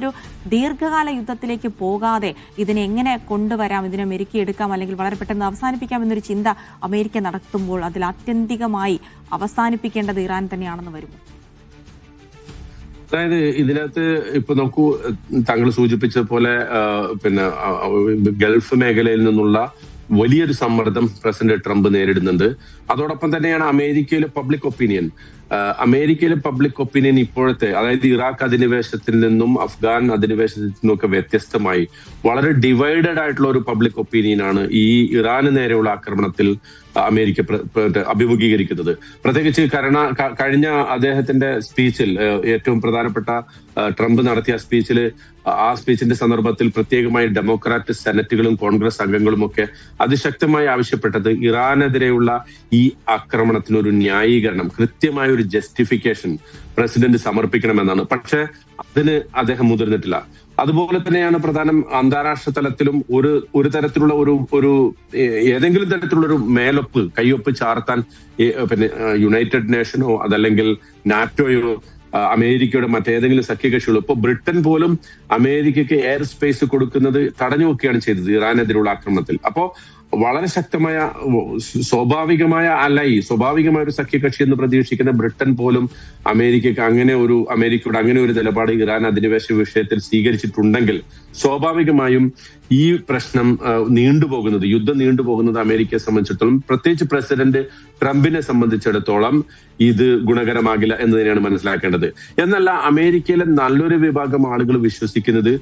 ഒരു ദീർഘകാല യുദ്ധത്തിലേക്ക് പോകാതെ ഇതിനെ എങ്ങനെ കൊണ്ടുവരാം, ഇതിനെ മെരുക്കിയെടുക്കാം, അല്ലെങ്കിൽ വളരെ പെട്ടെന്ന് അവസാനിപ്പിക്കാം എന്നൊരു ചിന്ത അമേരിക്ക നടത്തുമ്പോൾ അതിൽ ആത്യന്തികമായി അവസാനിപ്പിക്കേണ്ടത് ഇറാൻ തന്നെയാണെന്ന് വരുമോ? അതായത് ഇതിനകത്ത് ഇപ്പൊ നോക്കൂ, താങ്കൾ സൂചിപ്പിച്ചതുപോലെ ഗൾഫ് മേഖലയിൽ നിന്നുള്ള വലിയൊരു സമ്മർദ്ദം പ്രസിഡന്റ് ട്രംപ് നേരിടുന്നുണ്ട്. അതോടൊപ്പം തന്നെയാണ് അമേരിക്കയിലെ പബ്ലിക് ഒപ്പീനിയൻ. ഇപ്പോഴത്തെ, അതായത് ഇറാഖ് അധിനിവേശത്തിൽ നിന്നും അഫ്ഗാൻ അധിനിവേശത്തിൽ നിന്നൊക്കെ വ്യത്യസ്തമായി വളരെ ഡിവൈഡഡ് ആയിട്ടുള്ള ഒരു പബ്ലിക് ഒപ്പീനിയനാണ് ഈ ഇറാന് നേരെയുള്ള ആക്രമണത്തിൽ അമേരിക്ക അഭിമുഖീകരിക്കുന്നത്. പ്രത്യേകിച്ച് കഴിഞ്ഞ അദ്ദേഹത്തിന്റെ സ്പീച്ചിൽ, ഏറ്റവും പ്രധാനപ്പെട്ട ട്രംപ് നടത്തിയ ആ സ്പീച്ചിന്റെ സന്ദർഭത്തിൽ പ്രത്യേകമായി ഡെമോക്രാറ്റ് സെനറ്റുകളും കോൺഗ്രസ് അംഗങ്ങളും ഒക്കെ അതിശക്തമായി ആവശ്യപ്പെട്ടത് ഇറാനെതിരെയുള്ള ഈ ആക്രമണത്തിനൊരു ന്യായീകരണം, കൃത്യമായ ഒരു ജസ്റ്റിഫിക്കേഷൻ പ്രസിഡന്റ് സമർപ്പിക്കണമെന്നാണ്. പക്ഷെ അതിന് അദ്ദേഹം മുതിർന്നിട്ടില്ല. അതുപോലെ തന്നെയാണ് പ്രധാനം അന്താരാഷ്ട്ര തലത്തിലും ഒരു തരത്തിലുള്ള ഒരു ഏതെങ്കിലും തരത്തിലുള്ള ഒരു കയ്യൊപ്പ് ചാർത്താൻ യുണൈറ്റഡ് നേഷനോ അതല്ലെങ്കിൽ നാറ്റോയോ അമേരിക്കയുടെ മറ്റേതെങ്കിലും സഖ്യകക്ഷികളോ, ഇപ്പൊ ബ്രിട്ടൻ പോലും അമേരിക്കയ്ക്ക് എയർ സ്പേസ് കൊടുക്കുന്നത് തടഞ്ഞു വെക്കുകയാണ് ചെയ്തത് ഇറാനെതിരെയുള്ള ആക്രമണത്തിൽ. അപ്പോ വളരെ ശക്തമായ സ്വാഭാവികമായ ഒരു സഖ്യകക്ഷി എന്ന് പ്രതീക്ഷിക്കുന്ന ബ്രിട്ടൻ പോലും അമേരിക്കയുടെ അങ്ങനെ ഒരു നിലപാട് ഇറാൻ അധിനിവേശ വിഷയത്തിൽ സ്വീകരിച്ചിട്ടുണ്ടെങ്കിൽ സ്വാഭാവികമായും ഈ പ്രശ്നം യുദ്ധം നീണ്ടുപോകുന്നത് അമേരിക്കയെ സംബന്ധിച്ചിടത്തോളം, പ്രത്യേകിച്ച് പ്രസിഡന്റ് ട്രംപിനെ സംബന്ധിച്ചിടത്തോളം ഇത് ഗുണകരമാകില്ല എന്ന് തന്നെയാണ് മനസ്സിലാക്കേണ്ടത്. എന്നല്ല, അമേരിക്കയിലെ നല്ലൊരു വിഭാഗം ആളുകൾ വിശ്വസിക്കുന്നത്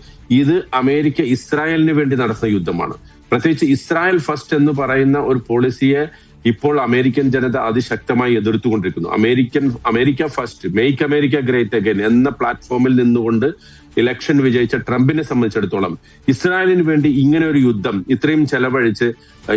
ഇത് അമേരിക്ക ഇസ്രായേലിന് വേണ്ടി നടത്തുന്ന യുദ്ധമാണ്. പ്രത്യേകിച്ച് ഇസ്രായേൽ ഫസ്റ്റ് എന്ന് പറയുന്ന ഒരു പോളിസിയെ ഇപ്പോൾ അമേരിക്കൻ ജനത അതിശക്തമായി എതിർത്തുകൊണ്ടിരിക്കുന്നു. America first, make America great again എന്ന പ്ലാറ്റ്ഫോമിൽ നിന്നുകൊണ്ട് ഇലക്ഷൻ വിജയിച്ച ട്രംപിനെ സംബന്ധിച്ചിടത്തോളം ഇസ്രായേലിന് വേണ്ടി ഇങ്ങനെ ഒരു യുദ്ധം ഇത്രയും ചെലവഴിച്ച്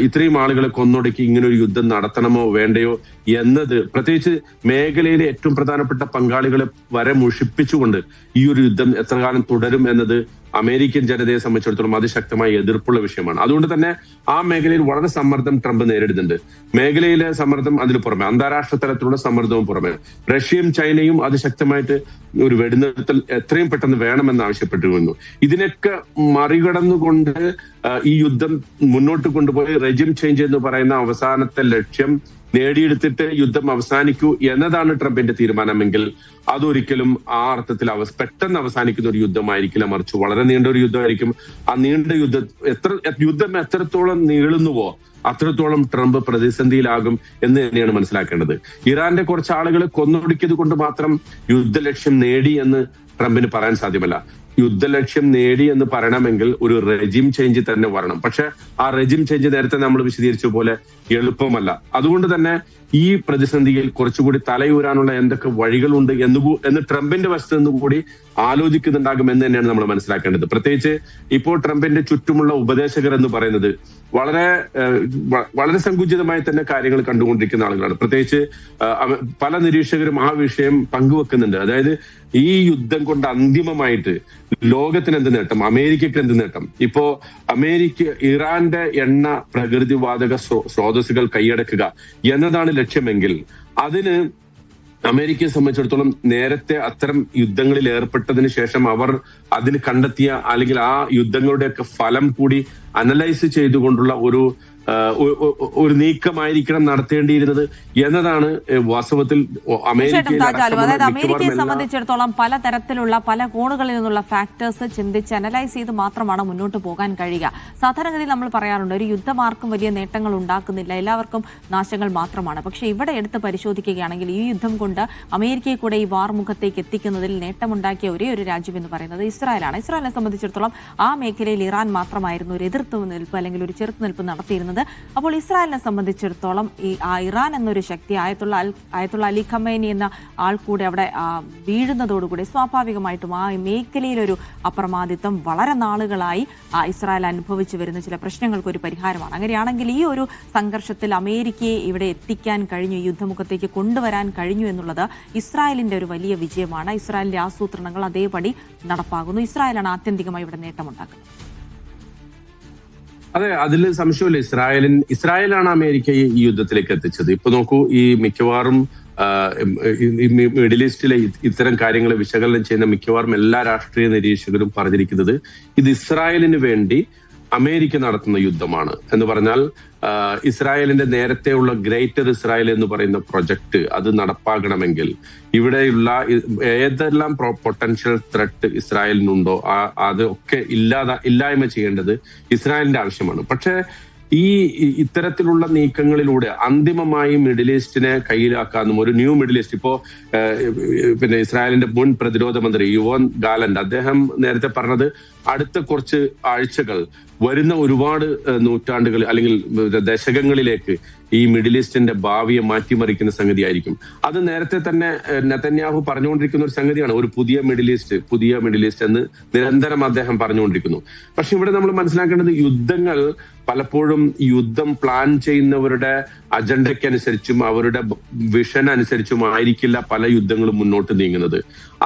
ഇത്രയും ആളുകളെ കൊന്നൊടുക്കി ഇങ്ങനെ ഒരു യുദ്ധം നടത്തണമോ വേണ്ടയോ എന്നത്, പ്രത്യേകിച്ച് മേഖലയിലെ ഏറ്റവും പ്രധാനപ്പെട്ട പങ്കാളികളെ വരെ മുഷിപ്പിച്ചുകൊണ്ട് ഈ ഒരു യുദ്ധം എത്ര കാലം തുടരും എന്നത് അമേരിക്കൻ ജനതയെ സംബന്ധിച്ചിടത്തോളം അതിശക്തമായ എതിർപ്പുള്ള വിഷയമാണ്. അതുകൊണ്ട് തന്നെ ആ മേഖലയിൽ വളരെ സമ്മർദ്ദം ട്രംപ് നേരിടുന്നുണ്ട്. മേഖലയിലെ സമ്മർദ്ദം അതിന് പുറമെ അന്താരാഷ്ട്ര തലത്തിലുള്ള സമ്മർദ്ദവും പുറമെ റഷ്യയും ചൈനയും അതിശക്തമായിട്ട് ഒരു വെടിനിർത്തൽ എത്രയും പെട്ടെന്ന് വേണമെന്ന് ആവശ്യപ്പെട്ടിരുന്നു. ഇതിനൊക്കെ മറികടന്നുകൊണ്ട് ഈ യുദ്ധം മുന്നോട്ട് കൊണ്ടുപോയി റെജിം ചേഞ്ച് എന്ന് പറയുന്ന അവസാനത്തെ ലക്ഷ്യം നേടിയെടുത്തിട്ട് യുദ്ധം അവസാനിക്കൂ എന്നതാണ് ട്രംപിന്റെ തീരുമാനമെങ്കിൽ അതൊരിക്കലും ആ അർത്ഥത്തിൽ പെട്ടെന്ന് അവസാനിക്കുന്ന ഒരു യുദ്ധമായിരിക്കില്ല, മറിച്ച് വളരെ നീണ്ട ഒരു യുദ്ധമായിരിക്കും. ആ നീണ്ട യുദ്ധം എത്രത്തോളം നീളുന്നുവോ അത്രത്തോളം ട്രംപ് പ്രതിസന്ധിയിലാകും എന്ന് തന്നെയാണ് മനസ്സിലാക്കേണ്ടത്. ഇറാന്റെ കുറച്ച് ആളുകളെ കൊന്നൊടുക്കിയത് കൊണ്ട് മാത്രം യുദ്ധലക്ഷ്യം നേടി എന്ന് ട്രംപിന് പറയാൻ സാധ്യമല്ല. യുദ്ധലക്ഷ്യം നേടി എന്ന് പറയണമെങ്കിൽ ഒരു റെജിം ചേഞ്ച് തന്നെ വരണം. പക്ഷെ ആ റെജിം ചേഞ്ച് നേരത്തെ നമ്മൾ വിശദീകരിച്ച പോലെ എളുപ്പമല്ല. അതുകൊണ്ട് തന്നെ ഈ പ്രതിസന്ധിയിൽ കുറച്ചുകൂടി തലയൂരാനുള്ള എന്തൊക്കെ വഴികളുണ്ട് എന്ന് ട്രംപിന്റെ വശത്ത് നിന്നുകൂടി ആലോചിക്കുന്നുണ്ടാകും എന്ന് തന്നെയാണ് നമ്മൾ മനസ്സിലാക്കേണ്ടത്. പ്രത്യേകിച്ച് ഇപ്പോൾ ട്രംപിന്റെ ചുറ്റുമുള്ള ഉപദേശകർ എന്ന് പറയുന്നത് വളരെ സങ്കുചിതമായി തന്നെ കാര്യങ്ങൾ കണ്ടുകൊണ്ടിരിക്കുന്ന ആളുകളാണ്. പ്രത്യേകിച്ച് പല നിരീക്ഷകരും ആ വിഷയം പങ്കുവെക്കുന്നുണ്ട്. അതായത് ഈ യുദ്ധം കൊണ്ട് അന്തിമമായിട്ട് ലോകത്തിന് എന്ത് നേട്ടം, അമേരിക്കക്ക് എന്ത് നേട്ടം? ഇപ്പോ ഇറാന്റെ എണ്ണ പ്രകൃതിവാതക സ്രോതസ്സുകൾ കൈയടക്കുക എന്നതാണ് ലക്ഷ്യമെങ്കിൽ അതിന് അമേരിക്കയെ സംബന്ധിച്ചിടത്തോളം നേരത്തെ അത്തരം യുദ്ധങ്ങളിൽ ഏർപ്പെട്ടതിന് ശേഷം അവർ അതിന് കണ്ടെത്തിയ അല്ലെങ്കിൽ ആ യുദ്ധങ്ങളുടെയൊക്കെ ഫലം കൂടി അനലൈസ് ചെയ്തുകൊണ്ടുള്ള ഒരു നീക്കമായിരിക്കണം നടത്തേണ്ടിയിരുന്നത് എന്നതാണ് വാസ്തവത്തിൽ അമേരിക്കയെ സംബന്ധിച്ചിടത്തോളം പലതരത്തിലുള്ള പല കോണുകളിൽ നിന്നുള്ള ഫാക്ടേഴ്സ് ചിന്തിച്ച് അനലൈസ് ചെയ്ത് മാത്രമാണ് മുന്നോട്ട് പോകാൻ കഴിയുക. സാധാരണഗതിയിൽ നമ്മൾ പറയാറുണ്ട്, ഒരു യുദ്ധമാർക്കും വലിയ നേട്ടങ്ങൾ ഉണ്ടാക്കുന്നില്ല, എല്ലാവർക്കും നാശങ്ങൾ മാത്രമാണ്. പക്ഷേ ഇവിടെ എടുത്ത് പരിശോധിക്കുകയാണെങ്കിൽ ഈ യുദ്ധം കൊണ്ട് അമേരിക്കയെ കൂടെ ഈ വാർമുഖത്തേക്ക് എത്തിക്കുന്നതിൽ നേട്ടമുണ്ടാക്കിയ ഒരേ ഒരു രാജ്യം എന്ന് പറയുന്നത് ഇസ്രായേലാണ്. ഇസ്രായേലിനെ സംബന്ധിച്ചിടത്തോളം ആ മേഖലയിൽ ഇറാൻ മാത്രമായിരുന്നു ഒരു എതിർത്തുനിൽപ്പ് അല്ലെങ്കിൽ ഒരു ചെറുത്തുനിൽപ്പ് നടത്തിയിരുന്നത്. അപ്പോൾ ഇസ്രായേലിനെ സംബന്ധിച്ചിടത്തോളം ഇറാൻ എന്നൊരു ശക്തി, ആയത്തുള്ള അലി ഖമേനി എന്ന ആൾ കൂടെ അവിടെ വീഴുന്നതോടുകൂടി സ്വാഭാവികമായിട്ടും ആ മേഖലയിലൊരു അപ്രമാദിത്വം വളരെ നാളുകളായി ഇസ്രായേൽ അനുഭവിച്ചു വരുന്ന ചില പ്രശ്നങ്ങൾക്ക് ഒരു പരിഹാരമാണ്. അങ്ങനെയാണെങ്കിൽ ഈ ഒരു സംഘർഷത്തിൽ അമേരിക്കയെ ഇവിടെ എത്തിക്കാൻ കഴിഞ്ഞു, യുദ്ധമുഖത്തേക്ക് കൊണ്ടുവരാൻ കഴിഞ്ഞു എന്നുള്ളത് ഇസ്രായേലിന്റെ ഒരു വലിയ വിജയമാണ്. ഇസ്രായേലിന്റെ ആസൂത്രണങ്ങൾ അതേപടി നടപ്പാകുന്നു. ഇസ്രായേലാണ് ആത്യന്തികമായി ഇവിടെ നേട്ടമുണ്ടാക്കുന്നത്. അതെ, അതിൽ സംശയമില്ല. ഇസ്രായേലാണ് അമേരിക്കയെ ഈ യുദ്ധത്തിലേക്ക് എത്തിച്ചത്. ഇപ്പൊ നോക്കൂ, ഈ മിക്കവാറും ഈ മിഡിൽ ഈസ്റ്റിലെ ഇത്തരം കാര്യങ്ങൾ വിശകലനം ചെയ്യുന്ന മിക്കവാറും എല്ലാ രാഷ്ട്രീയ നിരീക്ഷകരും പറഞ്ഞിരിക്കുന്നത് ഇത് ഇസ്രായേലിന് വേണ്ടി അമേരിക്ക നടത്തുന്ന യുദ്ധമാണ് എന്ന് പറഞ്ഞാൽ ഇസ്രായേലിന്റെ നേരത്തെയുള്ള ഗ്രേറ്റർ ഇസ്രായേൽ എന്ന് പറയുന്ന പ്രൊജക്ട് അത് നടപ്പാക്കണമെങ്കിൽ ഇവിടെയുള്ള ഏതെല്ലാം പൊട്ടൻഷ്യൽ ത്രെട്ട് ഇസ്രായേലിനുണ്ടോ അത് ഒക്കെ ഇല്ലായ്മ ചെയ്യേണ്ടത് ഇസ്രായേലിന്റെ ആവശ്യമാണ്. പക്ഷേ ഇത്തരത്തിലുള്ള നീക്കങ്ങളിലൂടെ അന്തിമമായി മിഡിൽ ഈസ്റ്റിനെ കയ്യിലാക്കാനും ഒരു ന്യൂ മിഡിൽ ഈസ്റ്റ് ഇപ്പോ പിന്നെ ഇസ്രായേലിന്റെ മുൻ പ്രതിരോധ മന്ത്രി യുവോൻ ഗാലന്റ് അദ്ദേഹം നേരത്തെ പറഞ്ഞത് അടുത്ത കുറച്ച് ആഴ്ചകൾ വരുന്ന ഒരുപാട് നൂറ്റാണ്ടുകൾ അല്ലെങ്കിൽ ദശകങ്ങളിലേക്ക് ഈ മിഡിൽ ഈസ്റ്റിന്റെ ഭാവിയെ മാറ്റിമറിക്കുന്ന സംഗതിയായിരിക്കും. അത് നേരത്തെ തന്നെ നെതന്യാഹു പറഞ്ഞുകൊണ്ടിരിക്കുന്ന ഒരു സംഗതിയാണ്, ഒരു പുതിയ മിഡിൽ ഈസ്റ്റ് എന്ന് നിരന്തരം അദ്ദേഹം പറഞ്ഞുകൊണ്ടിരിക്കുന്നു. പക്ഷെ ഇവിടെ നമ്മൾ മനസ്സിലാക്കേണ്ടത് യുദ്ധങ്ങൾ പലപ്പോഴും യുദ്ധം പ്ലാൻ ചെയ്യുന്നവരുടെ അജണ്ടയ്ക്കനുസരിച്ചും അവരുടെ വിഷൻ അനുസരിച്ചും ആയിരിക്കില്ല പല യുദ്ധങ്ങളും മുന്നോട്ട് നീങ്ങുന്നത്.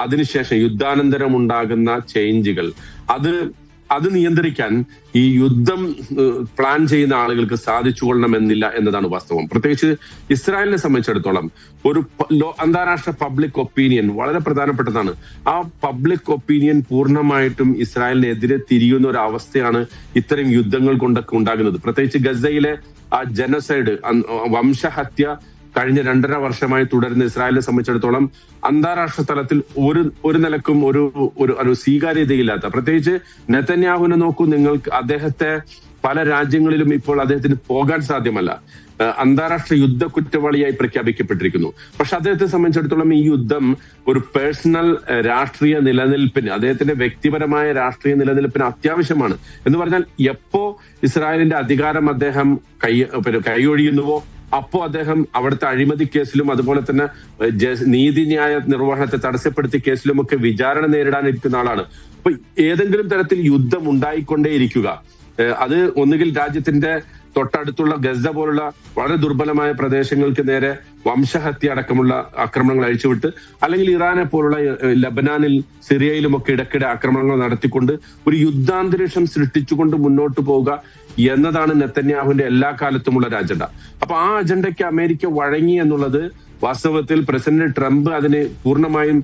അതിനുശേഷം യുദ്ധാനന്തരം ഉണ്ടാകുന്ന ചേഞ്ചുകൾ അത് നിയന്ത്രിക്കാൻ ഈ യുദ്ധം പ്ലാൻ ചെയ്യുന്ന ആളുകൾക്ക് സാധിച്ചുകൊള്ളണമെന്നില്ല എന്നതാണ് വാസ്തവം. പ്രത്യേകിച്ച് ഇസ്രായേലിനെ സംബന്ധിച്ചിടത്തോളം ഒരു അന്താരാഷ്ട്ര പബ്ലിക് ഒപ്പീനിയൻ വളരെ പ്രധാനപ്പെട്ടതാണ്. ആ പബ്ലിക് ഒപ്പീനിയൻ പൂർണ്ണമായിട്ടും ഇസ്രായേലിനെതിരെ തിരിയുന്ന ഒരു അവസ്ഥയാണ് ഇത്തരം യുദ്ധങ്ങൾ കൊണ്ടൊക്കെ ഉണ്ടാകുന്നത്. പ്രത്യേകിച്ച് ഗസയിലെ ആ ജനസൈഡ് വംശഹത്യ കഴിഞ്ഞ 2.5 വർഷമായി തുടരുന്ന ഇസ്രായേലിനെ സംബന്ധിച്ചിടത്തോളം അന്താരാഷ്ട്ര തലത്തിൽ ഒരു നിലക്കും ഒരു സ്വീകാര്യതയില്ലാത്ത, പ്രത്യേകിച്ച് നെതന്യാഹുവിനെ നോക്കൂ നിങ്ങൾക്ക്, അദ്ദേഹത്തെ പല രാജ്യങ്ങളിലും ഇപ്പോൾ അദ്ദേഹത്തിന് പോകാൻ സാധ്യമല്ല. അന്താരാഷ്ട്ര യുദ്ധ കുറ്റവാളിയായി പ്രഖ്യാപിക്കപ്പെട്ടിരിക്കുന്നു. പക്ഷെ അദ്ദേഹത്തെ സംബന്ധിച്ചിടത്തോളം ഈ യുദ്ധം ഒരു പേഴ്സണൽ രാഷ്ട്രീയ നിലനിൽപ്പിന്, അദ്ദേഹത്തിന്റെ വ്യക്തിപരമായ രാഷ്ട്രീയ നിലനിൽപ്പിന് അത്യാവശ്യമാണ്. എന്ന് പറഞ്ഞാൽ എപ്പോ ഇസ്രായേലിന്റെ അധികാരം അദ്ദേഹം കൈയൊഴിയുന്നുവോ അപ്പോ അദ്ദേഹം അവിടുത്തെ അഴിമതി കേസിലും അതുപോലെ തന്നെ നീതിന്യായ നിർവഹണത്തെ തടസ്സപ്പെടുത്തിയ കേസിലുമൊക്കെ വിചാരണ നേരിടാനിരിക്കുന്ന ആളാണ്. അപ്പൊ ഏതെങ്കിലും തരത്തിൽ യുദ്ധം ഉണ്ടായിക്കൊണ്ടേയിരിക്കുക, അത് ഒന്നുകിൽ രാജ്യത്തിന്റെ തൊട്ടടുത്തുള്ള ഗസ പോലുള്ള വളരെ ദുർബലമായ പ്രദേശങ്ങൾക്ക് നേരെ വംശഹത്യ അടക്കമുള്ള ആക്രമണങ്ങൾ അഴിച്ചുവിട്ട്, അല്ലെങ്കിൽ ഇറാനെ പോലുള്ള ലബനാനിൽ സിറിയയിലുമൊക്കെ ഇടയ്ക്കിടെ ആക്രമണങ്ങൾ നടത്തിക്കൊണ്ട് ഒരു യുദ്ധാന്തരീക്ഷം സൃഷ്ടിച്ചുകൊണ്ട് മുന്നോട്ട് പോവുക എന്നതാണ് നെതന്യാഹുവിന്റെ എല്ലാ കാലത്തുമുള്ള ഒരു അജണ്ട. അപ്പൊ ആ അജണ്ടയ്ക്ക് അമേരിക്ക വഴങ്ങി എന്നുള്ളത് വാസ്തവത്തിൽ പ്രസിഡന്റ് ട്രംപ് അതിന് പൂർണ്ണമായും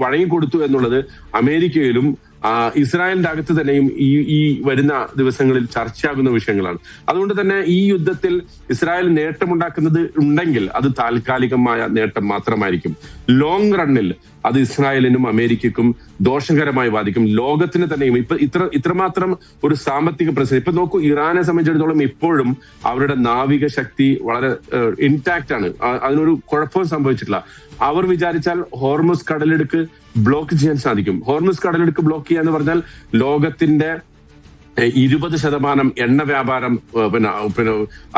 വഴങ്ങിക്കൊടുത്തു എന്നുള്ളത് അമേരിക്കയിലും ഇസ്രായേലിന്റെ അകത്ത് തന്നെയും ഈ വരുന്ന ദിവസങ്ങളിൽ ചർച്ചയാകുന്ന വിഷയങ്ങളാണ്. അതുകൊണ്ട് തന്നെ ഈ യുദ്ധത്തിൽ ഇസ്രായേൽ നേട്ടമുണ്ടാക്കുന്നത് ഉണ്ടെങ്കിൽ അത് താൽക്കാലികമായ നേട്ടം മാത്രമായിരിക്കും. ലോങ് റണ്ണിൽ അത് ഇസ്രായേലിനും അമേരിക്കയ്ക്കും ദോഷകരമായി ബാധിക്കും. ലോകത്തിന് തന്നെയും ഇത്രമാത്രം ഒരു സാമ്പത്തിക പ്രശ്നം. ഇപ്പൊ നോക്കൂ, ഇറാനെ സംബന്ധിച്ചിടത്തോളം ഇപ്പോഴും അവരുടെ നാവിക ശക്തി വളരെ ഇൻടാക്ട് ആണ്, അതിനൊരു കുഴപ്പവും സംഭവിച്ചിട്ടില്ല. അവർ വിചാരിച്ചാൽ ഹോർമുസ് കടലിടുക്ക് ബ്ലോക്ക് ചെയ്യാൻ സാധിക്കും. ഹോർമുസ് കടലിടുക്ക് ബ്ലോക്ക് ചെയ്യുക എന്ന് പറഞ്ഞാൽ ലോകത്തിന്റെ 20% എണ്ണ വ്യാപാരം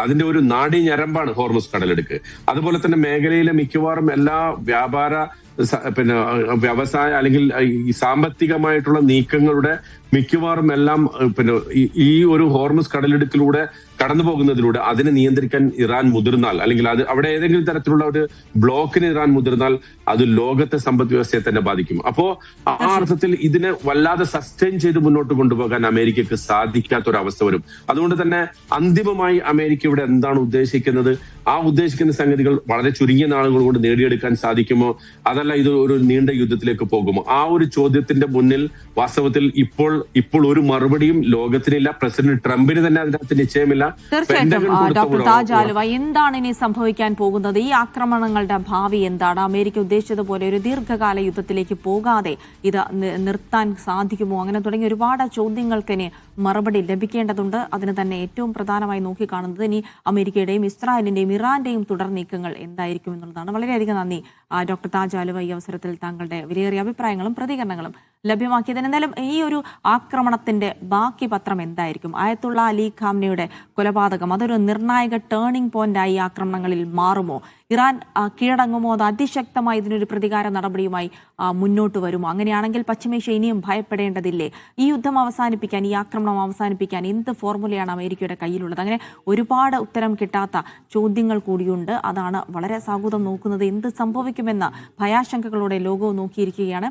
അതിന്റെ ഒരു നാഡീഞരമ്പാണ് ഹോർമുസ് കടലിടുക്ക്. അതുപോലെ തന്നെ മേഖലയിലെ മിക്കവാറും എല്ലാ വ്യാപാര വ്യവസായ അല്ലെങ്കിൽ ഈ സാമ്പത്തികമായിട്ടുള്ള നീക്കങ്ങളുടെ മിക്കവാറും എല്ലാം ഈ ഒരു ഹോർമുസ് കടലിടുക്കിലൂടെ കടന്നു പോകുന്നതിലൂടെ അതിനെ നിയന്ത്രിക്കാൻ ഇറാൻ മുതിർന്നാൽ, അല്ലെങ്കിൽ അത് അവിടെ ഏതെങ്കിലും തരത്തിലുള്ള ഒരു ബ്ലോക്കിന് ഇറാൻ മുതിർന്നാൽ അത് ലോകത്തെ സമ്പദ് വ്യവസ്ഥയെ തന്നെ ബാധിക്കും. അപ്പോ ആ അർത്ഥത്തിൽ ഇതിനെ വല്ലാതെ സസ്റ്റെയിൻ ചെയ്ത് മുന്നോട്ട് കൊണ്ടുപോകാൻ അമേരിക്കക്ക് സാധിക്കാത്തൊരവസ്ഥ വരും. അതുകൊണ്ട് തന്നെ അന്തിമമായി അമേരിക്ക ഇവിടെ എന്താണ് ഉദ്ദേശിക്കുന്നത്, ആ ഉദ്ദേശിക്കുന്ന സംഗതികൾ വളരെ ചുരുങ്ങിയ നാളുകൾ കൊണ്ട് നേടിയെടുക്കാൻ സാധിക്കുമോ, അതല്ല ഇത് ഒരു നീണ്ട യുദ്ധത്തിലേക്ക് പോകുമോ? ആ ഒരു ചോദ്യത്തിന്റെ മുന്നിൽ വാസ്തവത്തിൽ ഇപ്പോൾ ഒരു മറുപടിയും ലോകത്തിനില്ല. പ്രസിഡന്റ് ട്രംപിന് തന്നെ അതിനകത്ത് നിശ്ചയമില്ല. തീർച്ചയായിട്ടും ഡോക്ടർ താജ് ആലുവ, എന്താണ് ഇനി സംഭവിക്കാൻ പോകുന്നത്? ഈ ആക്രമണങ്ങളുടെ ഭാവി എന്താണ്? അമേരിക്ക ഉദ്ദേശിച്ചതുപോലെ ഒരു ദീർഘകാല യുദ്ധത്തിലേക്ക് പോകാതെ ഇത് നിർത്താൻ സാധിക്കുമോ? അങ്ങനെ തുടങ്ങിയ ഒരുപാട് ചോദ്യങ്ങൾക്ക് ഇനി മറുപടി ലഭിക്കേണ്ടതുണ്ട്. അതിന് തന്നെ ഏറ്റവും പ്രധാനമായി നോക്കിക്കാണുന്നത് ഇനി അമേരിക്കയുടെയും ഇസ്രായേലിന്റെയും ഇറാന്റെയും തുടർ നീക്കങ്ങൾ എന്തായിരിക്കും എന്നുള്ളതാണ്. വളരെയധികം നന്ദി ഡോക്ടർ താജ് ആലുവ, ഈ അവസരത്തിൽ താങ്കളുടെ വിലയേറിയ അഭിപ്രായങ്ങളും പ്രതികരണങ്ങളും ലഭ്യമാക്കിയതിന്. എന്തായാലും ഈ ഒരു ആക്രമണത്തിന്റെ ബാക്കി പത്രം എന്തായിരിക്കും? ആയത്തുള്ള അലി ഖാംനയുടെ കൊലപാതകം അതൊരു നിർണായക ടേണിംഗ് പോയിന്റായി ആക്രമണങ്ങളിൽ മാറുമോ? ഇറാൻ കീഴടങ്ങുമോ? അത് അതിശക്തമായി ഇതിനൊരു പ്രതികാര നടപടിയുമായി മുന്നോട്ട് വരുമോ? അങ്ങനെയാണെങ്കിൽ പശ്ചിമേഷ്യ ഇനിയും ഭയപ്പെടേണ്ടതില്ലേ? ഈ യുദ്ധം അവസാനിപ്പിക്കാൻ, ഈ ആക്രമണം അവസാനിപ്പിക്കാൻ എന്ത് ഫോർമുലയാണ് അമേരിക്കയുടെ കയ്യിലുള്ളത്? അങ്ങനെ ഒരുപാട് ഉത്തരം കിട്ടാത്ത ചോദ്യങ്ങൾ കൂടിയുണ്ട്. അതാണ് വളരെ സാഹൂതം നോക്കുന്നത്. എന്ത് സംഭവിക്കുമെന്ന ഭയാശങ്കകളോടെ ലോകവും നോക്കിയിരിക്കുകയാണ്.